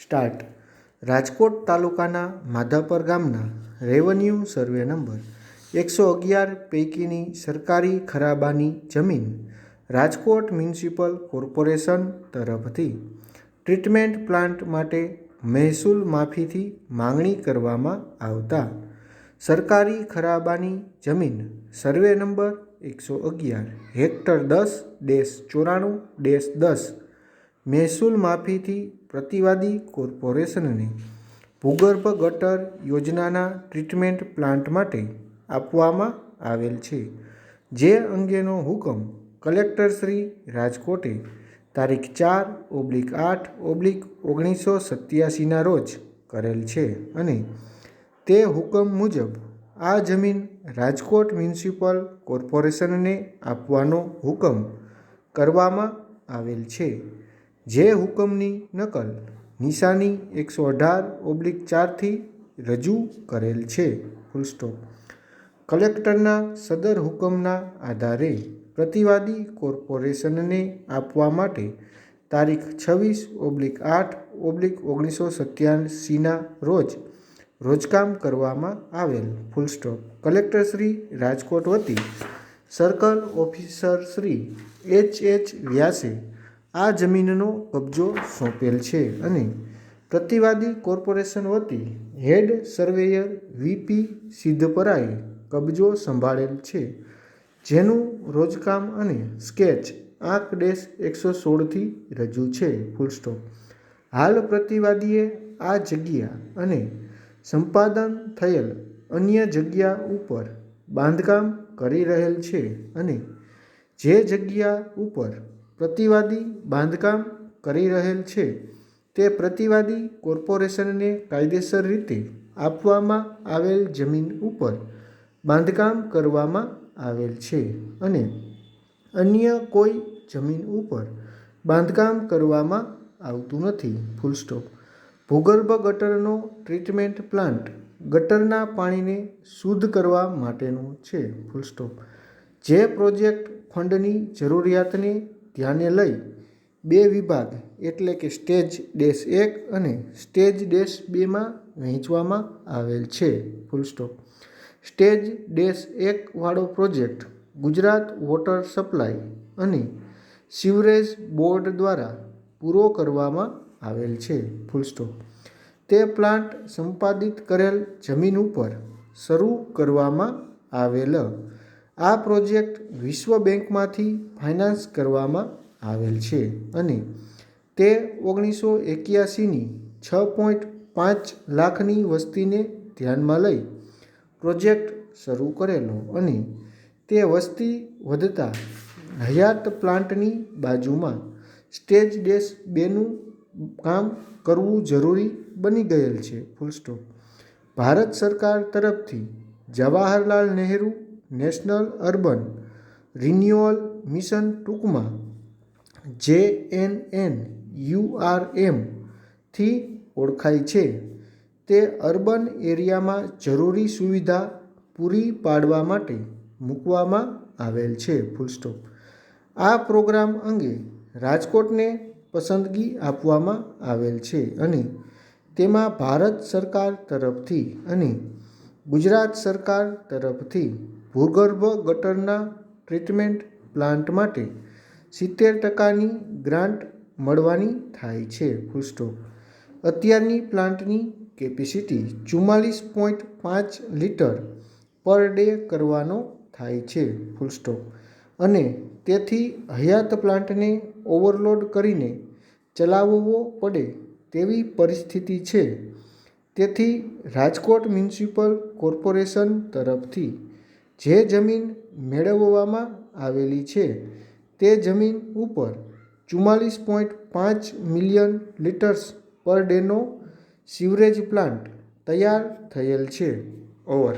Start. Rajkot તાલુકાના માધાપર ગામના revenue survey number 111 પૈકીની સરકારી ખરાબાની જમીન રાજકોટ મ્યુનિસિપલ કોર્પોરેશન તરફથી ટ્રીટમેન્ટ પ્લાન્ટ માટે મહેસૂલ માફીથી માંગણી કરવામાં આવતા સરકારી ખરાબાની જમીન સર્વે નંબર 111 હેક્ટર 10-94-10 મહેસૂલ માફીથી પ્રતિવાદી કોર્પોરેશનને ભૂગર્ભ ગટર યોજનાના ટ્રીટમેન્ટ પ્લાન્ટ માટે આપવામાં આવેલ છે. જે અંગેનો હુકમ કલેક્ટર શ્રી રાજકોટે તારીખ 4/8/1987 રોજ કરેલ છે અને તે હુકમ મુજબ આ જમીન રાજકોટ મ્યુનિસિપલ કોર્પોરેશનને આપવાનો હુકમ કરવામાં આવેલ છે. જે હુકમની નકલ નિશાની 118/4 રજૂ કરેલ છે. કલેક્ટરના સદર હુકમના આધારે પ્રતિવાદી કોર્પોરેશનને આપવા માટે તારીખ 26/8/1987 રોજ રોજકામ કરવામાં આવેલ. કલેક્ટર શ્રી રાજકોટ વતી સર્કલ ઓફિસર શ્રી H. વ્યાસે આ જમીનનો કબજો સોંપેલ છે અને પ્રતિવાદી કોર્પોરેશન વતી હેડ સર્વેયર V.P. સિદ્ધપરાએ કબજો સંભાળેલ છે. જેનું રોજકામ અને સ્કેચ આંક -116 રજૂ છે. હાલ પ્રતિવાદીએ આ જગ્યા અને સંપાદન થયેલ અન્ય જગ્યા ઉપર બાંધકામ કરી રહેલ છે અને જે જગ્યા ઉપર પ્રતિવાદી બાંધકામ કરી રહેલ છે તે પ્રતિવાદી કોર્પોરેશનને કાયદેસર રીતે આપવામાં આવેલ જમીન ઉપર બાંધકામ કરવામાં આવેલ છે અને અન્ય કોઈ જમીન ઉપર બાંધકામ કરવામાં આવતું નથી. ભૂગર્ભ ગટરનો ટ્રીટમેન્ટ પ્લાન્ટ ગટરના પાણીને શુદ્ધ કરવા માટેનો છે. જે પ્રોજેક્ટ ફંડની જરૂરિયાતને ધ્યાને લઈ બે વિભાગ એટલે કે સ્ટેજ -1 અને સ્ટેજ -2 માં વહેંચવામાં આવેલ છે. સ્ટેજ -1 વાળો પ્રોજેક્ટ ગુજરાત વોટર સપ્લાય અને સીવરેજ બોર્ડ દ્વારા પૂરો કરવામાં આવેલ છે. તે પ્લાન્ટ સંપાદિત કરેલ જમીન ઉપર શરૂ કરવામાં આવેલ. આ પ્રોજેક્ટ વિશ્વ બેંકમાંથી ફાઇનાન્સ કરવામાં આવેલ છે અને તે 1981ની 6.5 લાખની વસ્તીને ધ્યાનમાં લઈ પ્રોજેક્ટ શરૂ કરેલો અને તે વસ્તી વધતા હયાત પ્લાન્ટની બાજુમાં સ્ટેજ -2નું કામ કરવું જરૂરી બની ગયેલ છે. ભારત સરકાર તરફથી Jawaharlal Nehru national urban renewal mission ટૂંકમાં JNNURM થી ઓળખાય છે. તે અર્બન એરિયામાં જરૂરી સુવિધા પૂરી પાડવા માટે મૂકવામાં આવેલ છે. આ પ્રોગ્રામ અંગે રાજકોટને પસંદગી આપવામાં આવેલ છે અને તેમાં ભારત સરકાર તરફથી અને ગુજરાત સરકાર તરફથી ભૂગર્ભ ગટરના ટ્રીટમેન્ટ પ્લાન્ટ માટે 70% ગ્રાન્ટ મળવાની થાય છે. અત્યારની પ્લાન્ટની કેપેસિટી 44.5 લિટર પર ડે કરવાનો થાય છે. અને તેથી હયાત પ્લાન્ટને ઓવરલોડ કરીને ચલાવવો પડે તેવી પરિસ્થિતિ છે. તેથી રાજકોટ મ્યુનિસિપલ કોર્પોરેશન તરફથી જે જમીન મેળવવામાં આવેલી છે તે જમીન ઉપર 44.5 મિલિયન લિટર્સ પર ડેનો સીવરેજ પ્લાન્ટ તૈયાર થયેલ છે. ઓવર.